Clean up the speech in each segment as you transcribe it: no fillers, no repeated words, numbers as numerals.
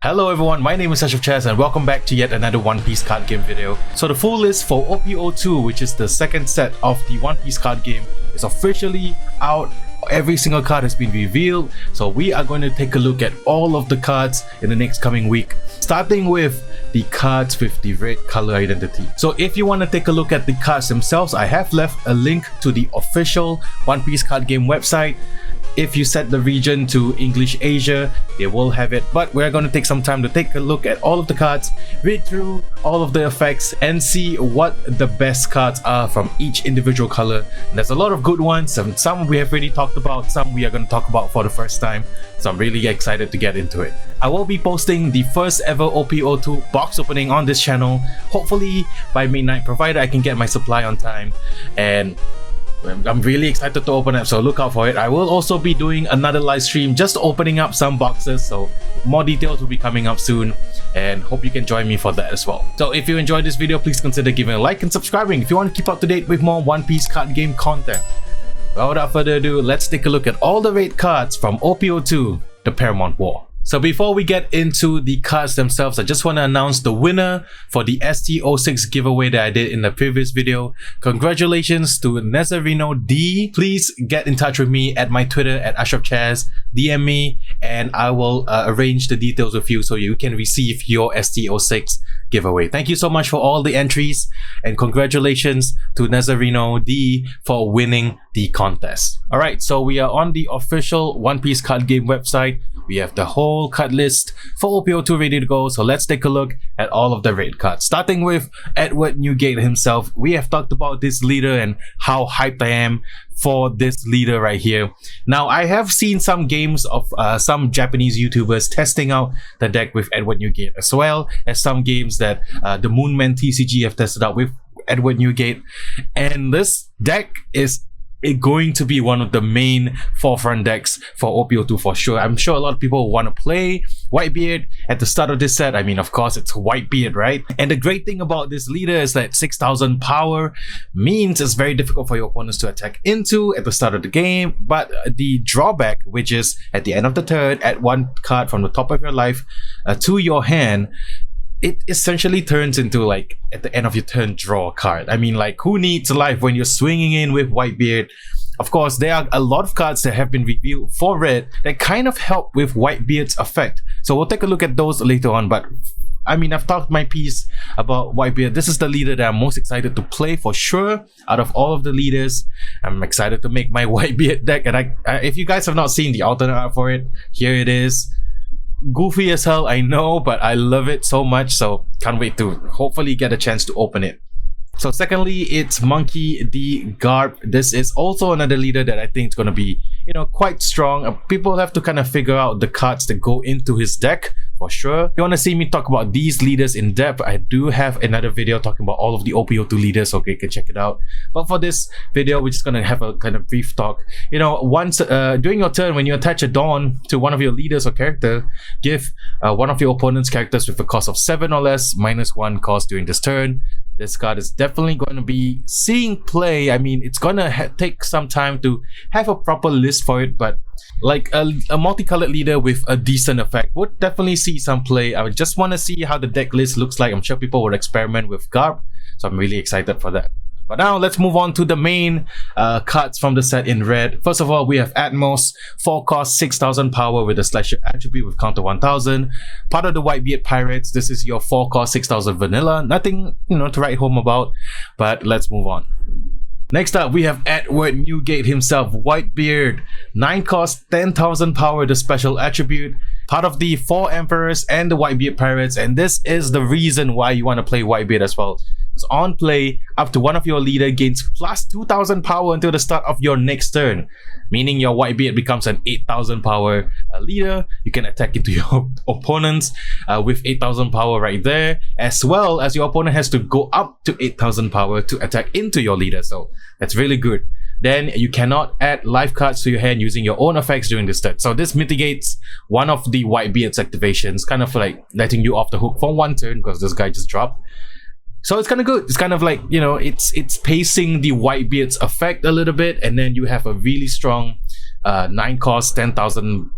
Hello everyone, my name is Asyrafchazz and welcome back to yet another One Piece card game video. So the full list for OP-02, which is the second set of the One Piece card game, is officially out. Every single card has been revealed, so we are going to take a look at all of the cards in the next coming week, starting with the cards with the red color identity. So if you want to take a look at the cards themselves, I have left a link to the official One Piece card game website. If you set the region to English Asia, they will have it, but we're going to take some time to take a look at all of the cards, read through all of the effects, and see what the best cards are from each individual color. And there's a lot of good ones, some we have already talked about, some we are going to talk about for the first time, so I'm really excited to get into it. I will be posting the first ever OP-02 box opening on this channel, hopefully by midnight, provided I can get my supply on time, and I'm really excited to open up, so look out for it. I will also be doing another live stream just opening up some boxes, so more details will be coming up soon, and hope you can join me for that as well. So if you enjoyed this video, please consider giving a like and subscribing if you want to keep up to date with more One Piece card game content. Well, without further ado, let's take a look at all the raid cards from OP-02, the Paramount War. So before we get into the cards themselves, I just want to announce the winner for the ST06 giveaway that I did in the previous video. Congratulations to Nazareno D. Please get in touch with me at my Twitter at Asyrafchazz, DM me, and I will arrange the details with you so you can receive your ST06 giveaway. Thank you so much for all the entries, and congratulations to Nazareno D for winning the contest. Alright, so we are on the official One Piece card game website. We have the whole card list for OP-02 ready to go, so let's take a look at all of the raid cards. Starting with Edward Newgate himself. We have talked about this leader and how hyped I am for this leader right here. Now, I have seen some games of some Japanese YouTubers testing out the deck with Edward Newgate, as well as some games that the Moonman TCG have tested out with Edward Newgate, and this deck is going to be one of the main forefront decks for OP-02 for sure. I'm sure a lot of people want to play Whitebeard at the start of this set. I mean, of course, it's Whitebeard, right? And the great thing about this leader is that 6,000 power means it's very difficult for your opponents to attack into at the start of the game. But the drawback, which is at the end of the turn, add one card from the top of your life to your hand, it essentially turns into, like, at the end of your turn, draw a card. I mean, like, who needs life when you're swinging in with Whitebeard? Of course, there are a lot of cards that have been revealed for red that kind of help with Whitebeard's effect. So we'll take a look at those later on, but I mean, I've talked my piece about Whitebeard. This is the leader that I'm most excited to play for sure. Out of all of the leaders, I'm excited to make my Whitebeard deck. And if you guys have not seen the alternate art for it, here it is. Goofy as hell, I know, but I love it so much, so can't wait to hopefully get a chance to open it. So secondly, it's Monkey D. Garb. This is also another leader that I think is going to be, you know, quite strong. People have to kind of figure out the cards that go into his deck for sure. If you want to see me talk about these leaders in depth, I do have another video talking about all of the OP-02 leaders, okay, you can check it out. But for this video, we're just going to have a kind of brief talk. You know, once during your turn, when you attach a Dawn to one of your leaders or character, give one of your opponent's characters with a cost of 7 or less, -1 cost during this turn. This card is definitely going to be seeing play. I mean, it's going to take some time to have a proper list for it, but like a multicolored leader with a decent effect would definitely see some play. I would just want to see how the deck list looks like. I'm sure people will experiment with Garb, so I'm really excited for that. But now let's move on to the main cards from the set in red. First of all, we have Atmos, 4 cost, 6,000 power with a slasher attribute with counter 1,000. Part of the Whitebeard Pirates. This is your 4 cost, 6,000 vanilla. Nothing, you know, to write home about, but let's move on. Next up, we have Edward Newgate himself, Whitebeard, 9 cost, 10,000 power, the special attribute. Part of the 4 Emperors and the Whitebeard Pirates, and this is the reason why you want to play Whitebeard as well. Because on play, up to one of your leader gains plus 2,000 power until the start of your next turn, meaning your Whitebeard becomes an 8,000 power leader. You can attack into your opponents with 8,000 power right there, as well as your opponent has to go up to 8,000 power to attack into your leader, so that's really good. Then you cannot add life cards to your hand using your own effects during this turn. So this mitigates one of the Whitebeard's activations, kind of like letting you off the hook for one turn because this guy just dropped. So it's kind of good. It's kind of like, you know, it's pacing the Whitebeard's effect a little bit, and then you have a really strong 9 cost, 10,000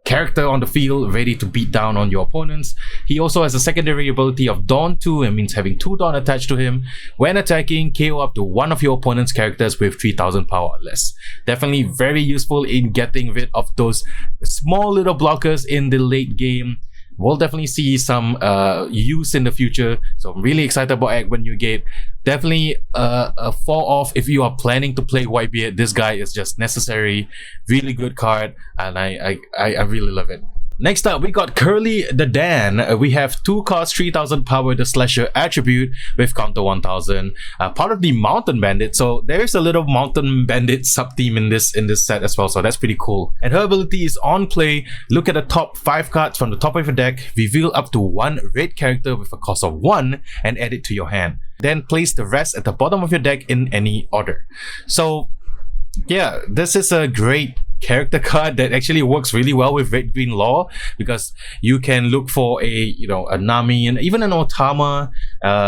character on the field ready to beat down on your opponents. He also has a secondary ability of Dawn 2, and means having 2 Dawn attached to him. When attacking, KO up to one of your opponent's characters with 3000 power or less. Definitely very useful in getting rid of those small little blockers in the late game. We'll definitely see some use in the future, so I'm really excited about Egg when you get. Definitely a fall off if you are planning to play Whitebeard. This guy is just necessary, really good card, and I really love it. Next up, we got Curly the Dan. We have 2 cost 3000 power, the Slasher attribute with counter 1000, part of the Mountain Bandit. So there's a little Mountain Bandit sub team in this set as well. So that's pretty cool. And her ability is on play. Look at the top 5 cards from the top of your deck. Reveal up to 1 red character with a cost of 1 and add it to your hand. Then place the rest at the bottom of your deck in any order. So yeah, this is a great character card that actually works really well with red green law, because you can look for a a Nami and even an Otama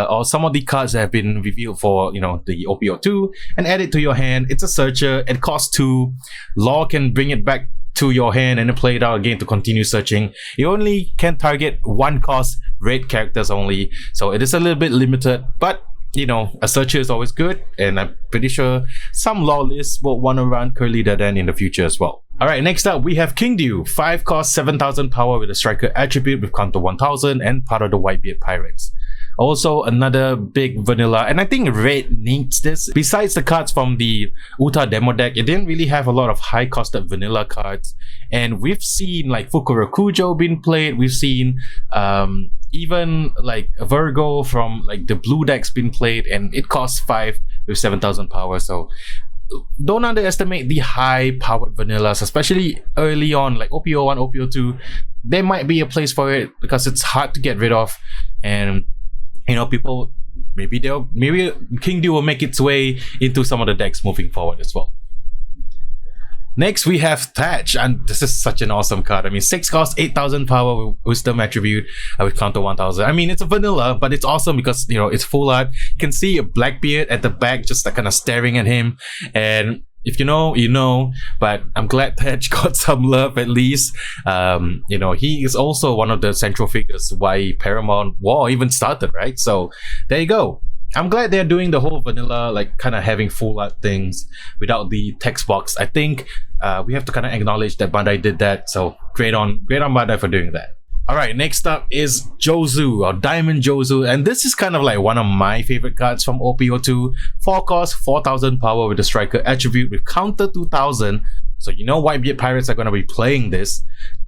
or some of the cards that have been revealed for the OP-02 and add it to your hand. It's a searcher, it costs 2. Law can bring it back to your hand and then play it out again to continue searching. You only can target 1 cost red characters only, so it is a little bit limited, but a searcher is always good, and I'm pretty sure some law lists will want to run Curly the Dan in the future as well. Alright, next up we have King Dew, 5 cost 7000 power with a striker attribute with counter 1000 and part of the Whitebeard Pirates. Also another big vanilla, and I think red needs this. Besides the cards from the Uta demo deck, it didn't really have a lot of high costed vanilla cards, and we've seen like Fukuro Kujo being played. We've seen even like Virgo from like the blue deck's been played, and it costs 5 with 7000 power. So don't underestimate the high powered vanillas, especially early on, like OP-01, OP-02. There might be a place for it because it's hard to get rid of, and people maybe King Dew will make its way into some of the decks moving forward as well. Next we have Thatch, and this is such an awesome card. I mean, 6 cost 8000 power with wisdom attribute with counter 1000. I mean, it's a vanilla, but it's awesome because it's full art. You can see a Blackbeard at the back just kind of staring at him, and if you know, but I'm glad Thatch got some love at least. He is also one of the central figures why Paramount War even started, right? So there you go. I'm glad they're doing the whole vanilla, like kind of having full art things without the text box. I think we have to kind of acknowledge that Bandai did that. So great on Bandai for doing that. Alright, next up is Jozu, or Diamond Jozu, and this is kind of like one of my favorite cards from OP-02. 4 cost 4000 power with the striker attribute with counter 2000. So Whitebeard Pirates are going to be playing this.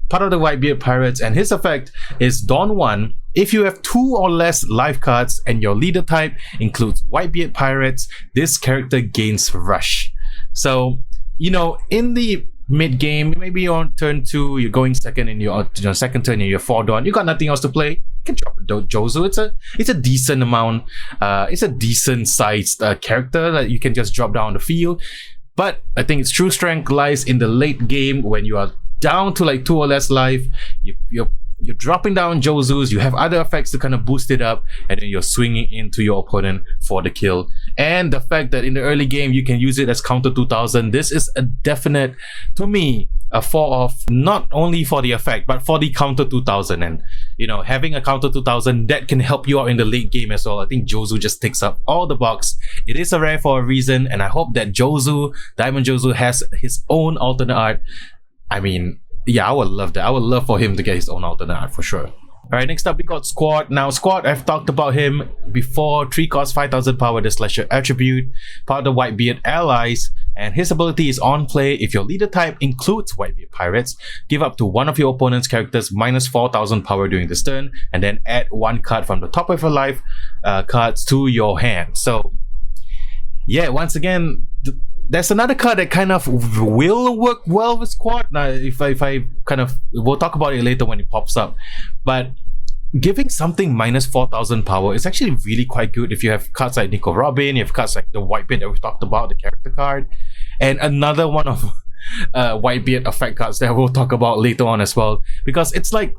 Part of the Whitebeard Pirates, and his effect is Dawn 1. If you have 2 or less life cards and your leader type includes Whitebeard Pirates, this character gains Rush. So, in the mid game, maybe you're on turn 2, you're going second in your second turn, you're 4 Dawn, you got nothing else to play, you can drop Jozu. It's a decent amount, it's a decent sized character that you can just drop down the field. But I think its true strength lies in the late game when you are down to like 2 or less life. You're dropping down Jozus, you have other effects to kind of boost it up, and then you're swinging into your opponent for the kill. And the fact that in the early game you can use it as counter 2000, this is a definite, to me, a fall off, not only for the effect but for the counter 2000. And having a counter 2000 that can help you out in the late game as well. I think Jozu just takes up all the box. It is a rare for a reason, and I hope that Diamond Jozu has his own alternate art. I mean, yeah, I would love that. I would love for him to get his own alternate art for sure. Alright, next up we got Squad. Now Squad, I've talked about him before. 3 cost 5000 power, the Slasher attribute, part of the Whitebeard allies, and his ability is on play. If your leader type includes Whitebeard Pirates, give up to one of your opponent's characters minus 4000 power during this turn, and then add 1 card from the top of your life cards to your hand. So yeah, once again, there's another card that kind of will work well with Squad. Now, if I kind of, we'll talk about it later when it pops up, but giving something minus 4000 power is actually really quite good if you have cards like Nico Robin, you have cards like the Whitebeard that we talked about, the character card, and another one of Whitebeard effect cards that we'll talk about later on as well, because it's like,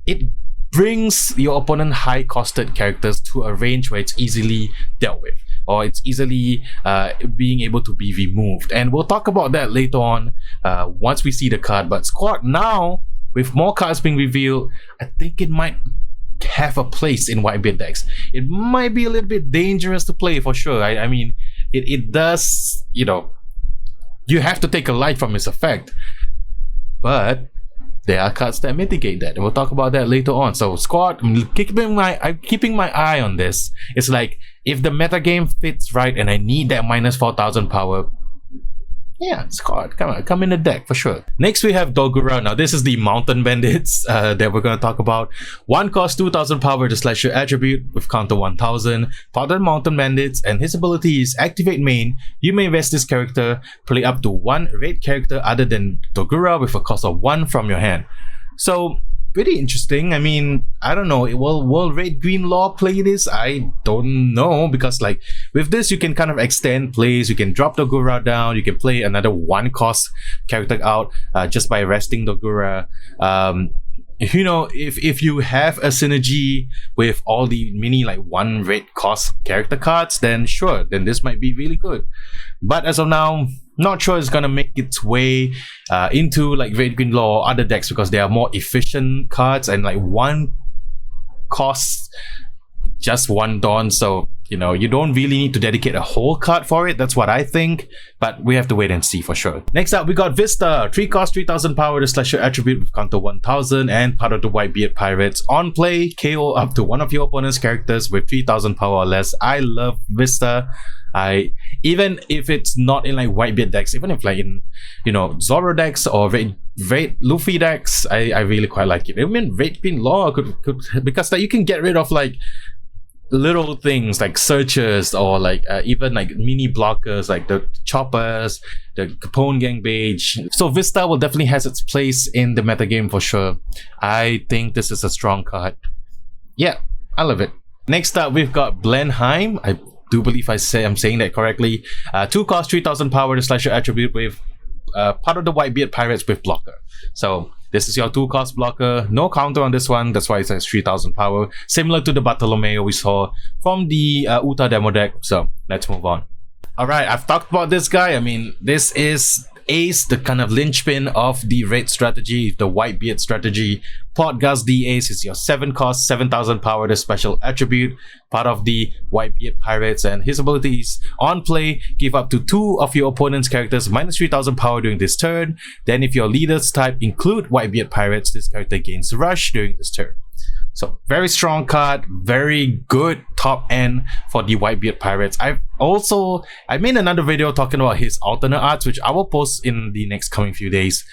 it brings your opponent high costed characters to a range where it's easily dealt with, or it's easily being able to be removed, and we'll talk about that later on once we see the card. But Squad now with more cards being revealed, I think it might have a place in Whitebeard decks. It might be a little bit dangerous to play for sure. I mean, it does, you know, you have to take a light from its effect, but there are cards that mitigate that, and we'll talk about that later on. So squad, I'm keeping my eye on this. It's like, if the meta game fits right and I need that minus 4000 power, yeah, squad, come in the deck for sure. Next we have Dogura. Now this is the Mountain Bandits that we're going to talk about. One cost 2000 power to slash your attribute with counter 1000. Part of the Mountain Bandits, and his ability is activate main. You may invest this character, play up to one red character other than Dogura with a cost of 1 from your hand. So pretty interesting. I mean, I don't know, will Red Green Law play this? I don't know, because like with this you can kind of extend plays. You can drop Dogura down, you can play another 1 cost character out just by resting Dogura. You know, if you have a synergy with all the mini like 1 red cost character cards, then sure, then this might be really good. But as of now, not sure it's gonna make its way into like Red Green Law or other decks, because they are more efficient cards and like 1 costs just 1 Dawn, so you know, you don't really need to dedicate a whole card for it. That's what I think, but we have to wait and see for sure. Next up we got Vista. 3 cost 3000 power to slash your attribute with counter 1000, and part of the Whitebeard Pirates. On play, KO up to one of your opponent's characters with 3000 power or less. I love Vista. Even if it's not in like Whitebeard decks, even if like in, you know, Zoro decks or Red Luffy decks, I really quite like it. I mean, Red Green Law could because like you can get rid of like little things like searchers, or like even like mini blockers like the choppers, the Capone Gang Beige. So Vista will definitely has its place in the metagame for sure. I think this is a strong card. Yeah, I love it. Next up we've got Blenheim. I do believe I'm saying that correctly. 2 cost 3000 power to slash your attribute with part of the Whitebeard Pirates with blocker. So this is your 2 cost blocker, no counter on this one, that's why it says 3000 power, similar to the Bartolomeo we saw from the Uta demo deck. So let's move on. Alright, I've talked about this guy. I mean, this is Ace, the kind of linchpin of the red strategy, the Whitebeard strategy. Podgas the Ace is your 7 cost 7000 power to special attribute, part of the Whitebeard Pirates, and his abilities on play give up to 2 of your opponent's characters minus 3000 power during this turn. Then if your leader's type include Whitebeard Pirates, this character gains rush during this turn. So very strong card, very good top end for the Whitebeard Pirates. I made another video talking about his alternate arts, which I will post in the next coming few days.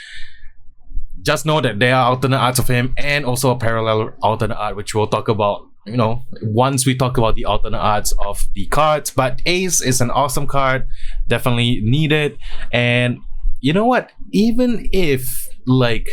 Just know that there are alternate arts of him, and also a parallel alternate art, which we'll talk about, you know, once we talk about the alternate arts of the cards. But Ace is an awesome card, definitely needed. And you know what, even if like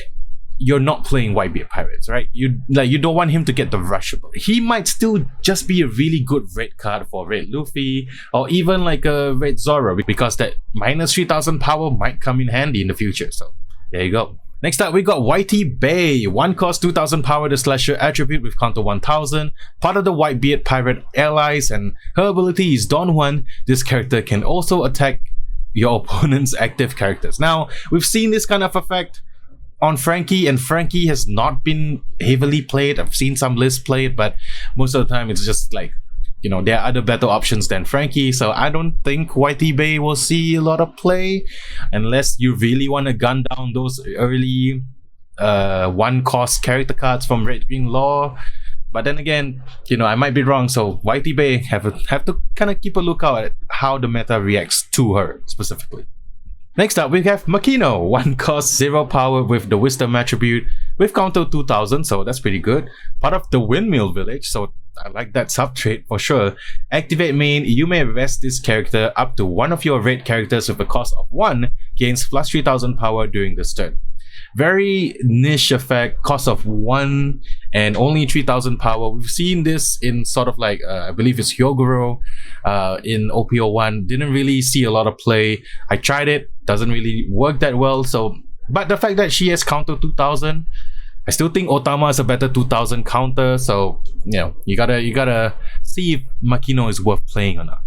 you're not playing Whitebeard Pirates, right? You don't want him to get the rush. He might still just be a really good red card for Red Luffy, or even like a Red Zoro, because that minus 3000 power might come in handy in the future. So there you go. Next up we got Whitey Bay. 1 cost 2000 power to slash your attribute with counter 1000, part of the Whitebeard Pirate allies, and her ability is Don Juan. This character can also attack your opponent's active characters. Now we've seen this kind of effect on Frankie, and Frankie has not been heavily played. I've seen some lists played, but most of the time it's just like, you know, there are other better options than Frankie. So I don't think Whitey Bay will see a lot of play unless you really want to gun down those early 1 cost character cards from Red Green Law. But then again, you know, I might be wrong. So Whitey Bay have to kind of keep a lookout at how the meta reacts to her specifically. Next up we have Makino. 1 cost 0 power with the Wisdom attribute with counter 2000, so that's pretty good. Part of the Windmill Village, so I like that sub trait for sure. Activate main, you may invest this character up to one of your red characters with a cost of 1, gains plus 3000 power during this turn. Very niche effect, cost of 1 and only 3000 power. We've seen this in sort of like I believe it's Hyogoro in OP-01. Didn't really see a lot of play. I tried it, doesn't really work that well. So, but the fact that she has counter 2000, I still think Otama is a better 2000 counter. So you know, you gotta see if Makino is worth playing or not.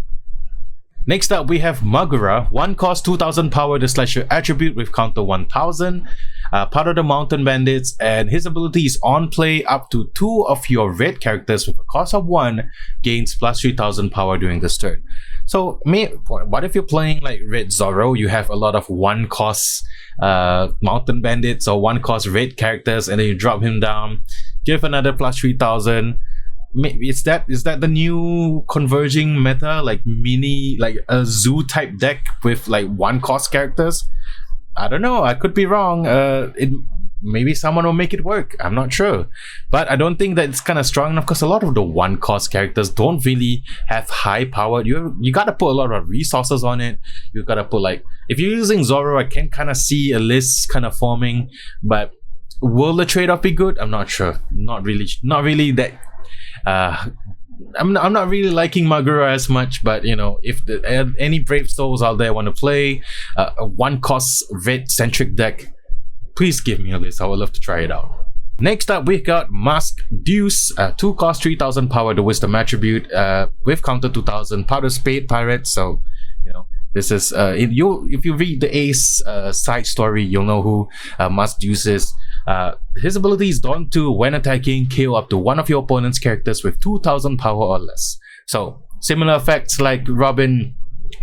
Next up, we have Magura. 1 cost 2000 power, the slasher attribute with counter 1000. Part of the Mountain Bandits, and his ability is on play up to 2 of your red characters with a cost of 1 gains plus 3000 power during this turn. So what if you're playing like red Zorro? You have a lot of 1 cost Mountain Bandits or 1 cost red characters, and then you drop him down, give another plus 3000. Is that the new converging meta, like a zoo type deck with like 1 cost characters? I don't know, I could be wrong. Maybe someone will make it work, I'm not sure, but I don't think that it's kind of strong enough, because a lot of the 1 cost characters don't really have high power. You gotta put a lot of resources on it. You gotta put, like, if you're using Zorro, I can kind of see a list kind of forming, but will the trade-off be good? I'm not sure. Not really that I'm not really liking Magura as much, but you know, if any brave souls out there want to play a 1 cost red centric deck, please give me a list. I would love to try it out. Next up, we got Mask Deuce, 2 cost 3000 power, the wisdom attribute with counter 2000, part of Spade Pirates. So you know, this is if you read the Ace side story, you'll know who Mask Deuce is. His ability is Dawn 2. When attacking, KO up to 1 of your opponent's characters with 2000 power or less. So similar effects like Robin,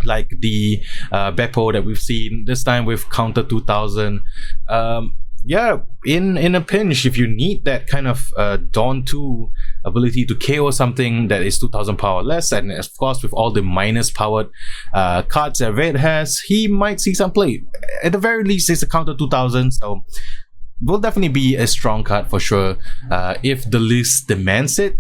like the Beppo that we've seen, this time with counter 2000. Yeah, in a pinch, if you need that kind of Dawn 2 ability to KO something that is 2000 power less, and of course with all the minus powered cards that Red has, he might see some play. At the very least, it's a counter 2000, so will definitely be a strong card for sure if the list demands it.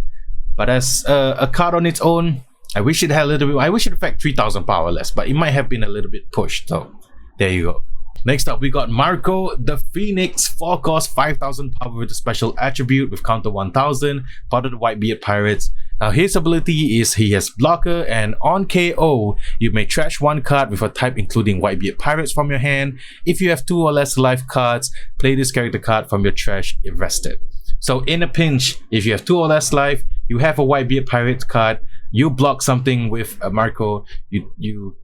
But as a card on its own, I wish it had a little bit. I wish it affect 3000 power less, but it might have been a little bit pushed. So there you go. Next up, we got Marco the Phoenix, 4 cost 5000 power with a special attribute with counter 1000, part of the Whitebeard Pirates. Now his ability is he has blocker, and on KO you may trash 1 card with a type including Whitebeard Pirates from your hand. If you have 2 or less life cards, play this character card from your trash if rested. So in a pinch, if you have 2 or less life, you have a Whitebeard Pirates card, you block something with Marco, you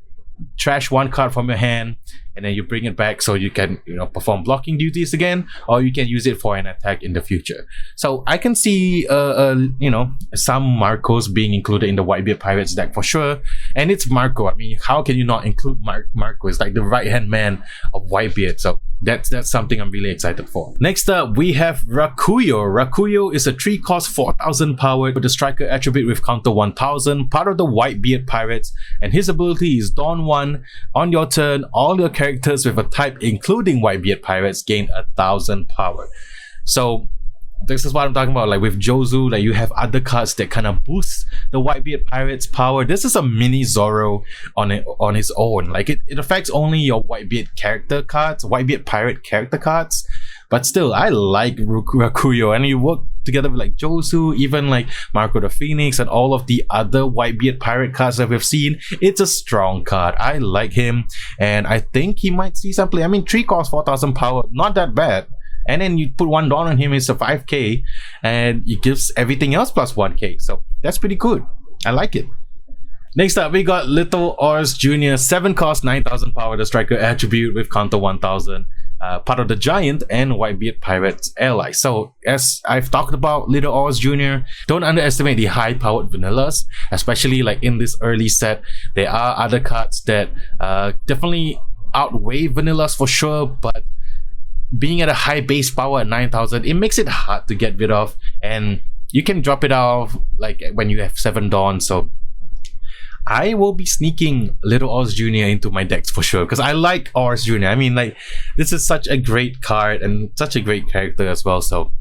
trash 1 card from your hand, and then you bring it back so you can, you know, perform blocking duties again, or you can use it for an attack in the future. So I can see you know, some Marcos being included in the Whitebeard Pirates deck for sure. And it's Marco. I mean, how can you not include Marco? It's like the right hand man of Whitebeard. So that's something I'm really excited for. Next up, we have Rakuyo. Rakuyo is a 3 cost 4000 power with a striker attribute with counter 1000, part of the Whitebeard Pirates, and his ability is Dawn 1. On your turn, all your characters with a type including Whitebeard Pirates gain 1000 power. So this is what I'm talking about, like with Jozu, like you have other cards that kind of boost the Whitebeard Pirates power. This is a mini Zorro on his own. Like it affects only your Whitebeard character cards, Whitebeard Pirate character cards, but still I like Rakuyo, and you work together with like Jozu, even like Marco the Phoenix, and all of the other Whitebeard Pirate cards that we've seen. It's a strong card. I like him, and I think he might see some play. I mean, 3 cost 4000 power, not that bad. And then you put 1 Dawn on him, it's a 5k, and it gives everything else plus 1k. So that's pretty good. I like it. Next up, we got Little Ors Jr. 7 cost 9000 power, the striker attribute with counter 1000, part of the Giant and Whitebeard Pirates ally. So as I've talked about Little Ors Jr., don't underestimate the high powered vanillas, especially like in this early set. There are other cards that definitely outweigh vanillas for sure, but being at a high base power at 9000, it makes it hard to get rid of, and you can drop it off like when you have 7 Dawn. So I will be sneaking Little Ors Jr. into my decks for sure, because I like Ors Jr. I mean, like, this is such a great card and such a great character as well. So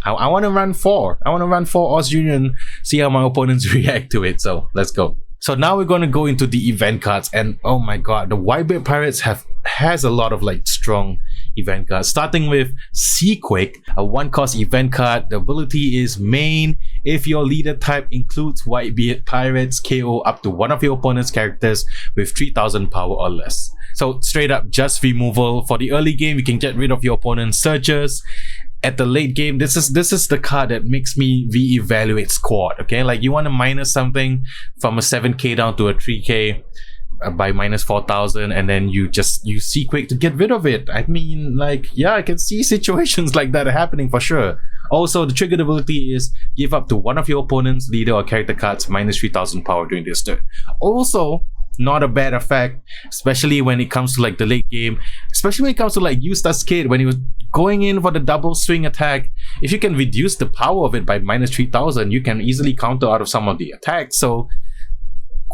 I want to run 4. I want to run 4 Ors Jr. and see how my opponents react to it. So let's go. So now we're going to go into the event cards, and oh my god, the Whitebeard Pirates has a lot of like strong event cards, starting with Seaquake, a 1 cost event card. The ability is main. If your leader type includes Whitebeard Pirates, KO up to 1 of your opponent's characters with 3000 power or less. So straight up just removal. For the early game, you can get rid of your opponent's searchers. At the late game, this is the card that makes me reevaluate squad. Okay, like you want to minus something from a 7k down to a 3k. by minus 4,000, and then you just use Sequake to get rid of it. I mean, like, yeah, I can see situations like that happening for sure. Also, the triggered ability is give up to one of your opponent's leader or character cards minus 3,000 power during this turn. Also, not a bad effect, especially when it comes to like the late game, especially when it comes to like Eustace Kid when he was going in for the double swing attack. If you can reduce the power of it by minus 3,000, you can easily counter out of some of the attacks. So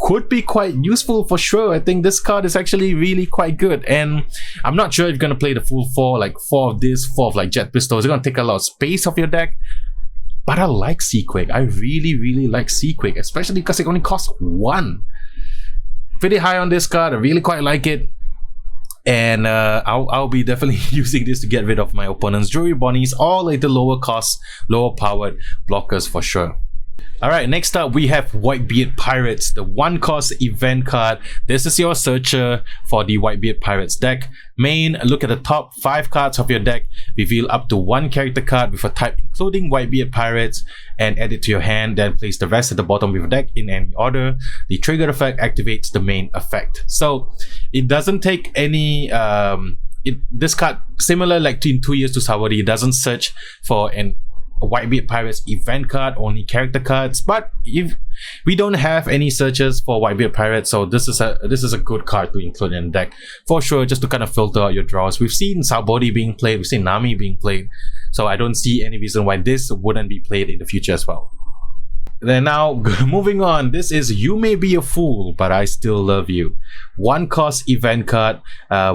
could be quite useful for sure. I think this card is actually really quite good, and I'm not sure if you're gonna play the full 4, like 4 of this, 4 of like Jet Pistols. It's gonna take a lot of space off your deck. But I like Sequake. I really like Sequake, especially because it only costs 1. Pretty high on this card. I really quite like it, and I'll be definitely using this to get rid of my opponent's Jewelry Bonnies, or like the lower cost, lower powered blockers for sure. Alright, next up we have Whitebeard Pirates, the 1-cost event card. This is your searcher for the Whitebeard Pirates deck. Main, look at the top 5 cards of your deck, reveal up to 1 character card with a type including Whitebeard Pirates, and add it to your hand, then place the rest at the bottom of your deck in any order. The trigger effect activates the main effect. So it doesn't take any this card, similar like in 2 years to Sawari, it doesn't search for a Whitebeard Pirates event card, only character cards. But if we don't have any searches for Whitebeard Pirates, so this is a good card to include in the deck for sure, just to kind of filter out your draws. We've seen Saobody being played, we've seen Nami being played, so I don't see any reason why this wouldn't be played in the future as well. Then now, moving on, this is You May Be a Fool, But I Still Love You. 1-cost event card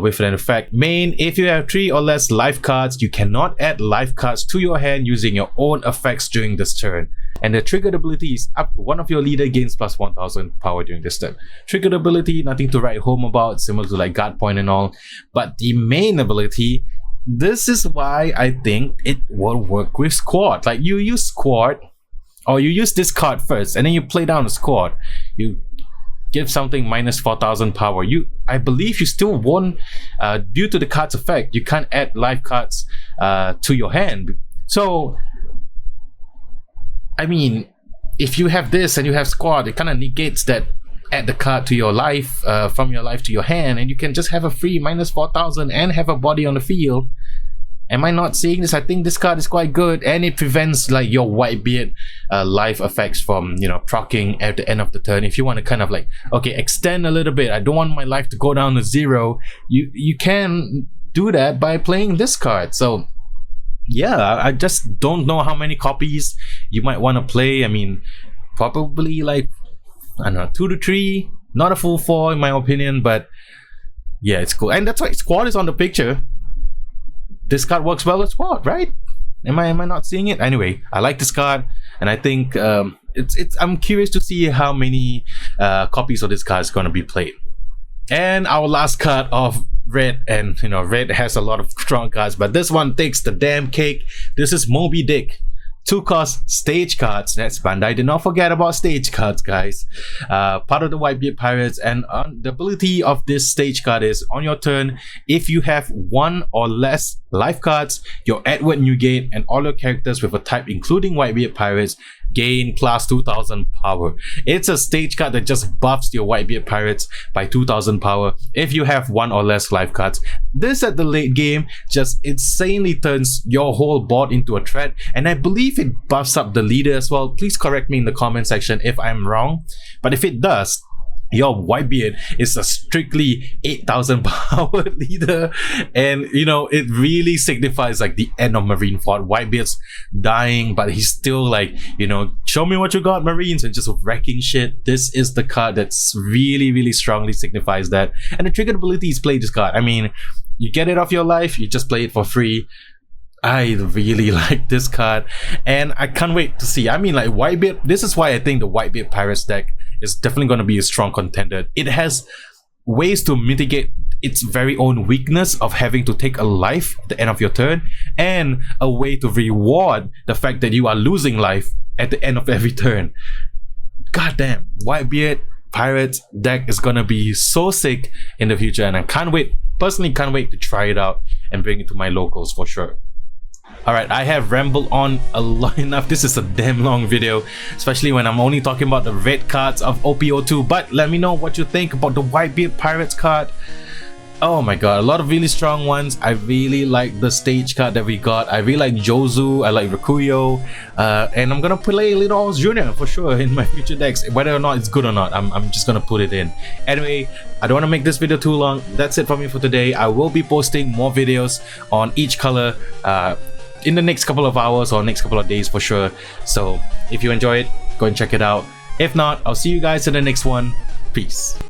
with an effect. Main, if you have 3 or less life cards, you cannot add life cards to your hand using your own effects during this turn. And the triggered ability is up to one of your leader gains plus 1,000 power during this turn. Triggered ability, nothing to write home about, similar to like Guard Point and all. But the main ability, this is why I think it will work with Squad. Like, you use Squad, or you use this card first, and then you play down the Squad. You give something minus 4,000 power. I believe you still won't, due to the card's effect, you can't add life cards to your hand. So, I mean, if you have this and you have Squad, it kind of negates that add the card to your life, from your life to your hand, and you can just have a free minus 4,000 and have a body on the field. Am I not seeing this? I think this card is quite good, and it prevents like your Whitebeard life effects from, you know, proccing at the end of the turn. If you want to kind of like, okay, extend a little bit, I don't want my life to go down to 0, you can do that by playing this card. So yeah, I just don't know how many copies you might want to play. I mean, probably like, I don't know, 2 to 3, not a full 4 in my opinion, but yeah, it's cool. And that's why Squad is on the picture. This card works well with Squad, right? Am I not seeing it? Anyway, I like this card, and I think I'm curious to see how many copies of this card is going to be played. And our last card of Red, and you know, Red has a lot of strong cards, but this one takes the damn cake. This is Moby Dick. 2-cost stage cards. That's Bandai did not forget about stage cards, guys. Part of the Whitebeard Pirates, and the ability of this stage card is on your turn, if you have 1 or less life cards, your Edward Newgate and all your characters with a type including Whitebeard Pirates gain plus 2,000 power. It's a stage card that just buffs your Whitebeard Pirates by 2,000 power if you have 1 or less life cards. This at the late game just insanely turns your whole board into a threat, and I believe it buffs up the leader as well. Please correct me in the comment section if I'm wrong, but if it does, your Whitebeard is a strictly 8,000 power leader, and you know, it really signifies like the end of Marineford. Whitebeard's dying, but he's still like, you know, show me what you got, Marines, and just wrecking shit. This is the card that's really strongly signifies that. And the triggered ability is play this card. I mean, you get it off your life, you just play it for free. I really like this card, and I can't wait to see. I mean, like, Whitebeard, this is why I think the Whitebeard Pirates deck is definitely going to be a strong contender. It has ways to mitigate its very own weakness of having to take a life at the end of your turn, and a way to reward the fact that you are losing life at the end of every turn. Goddamn, Whitebeard Pirates deck is gonna be so sick in the future, and I can't wait, personally can't wait to try it out and bring it to my locals for sure. Alright, I have rambled on a lot enough. This is a damn long video, especially when I'm only talking about the red cards of OP-02. But let me know what you think about the Whitebeard Pirates card. Oh my god, a lot of really strong ones. I really like the stage card that we got. I really like Jozu, I like Rakuyo, and I'm gonna play Little Horse Jr. for sure in my future decks. Whether or not it's good or not, I'm just gonna put it in. Anyway, I don't want to make this video too long. That's it for me for today. I will be posting more videos on each color in the next couple of hours or next couple of days for sure. So if you enjoy it, go and check it out. If not, I'll see you guys in the next one. Peace.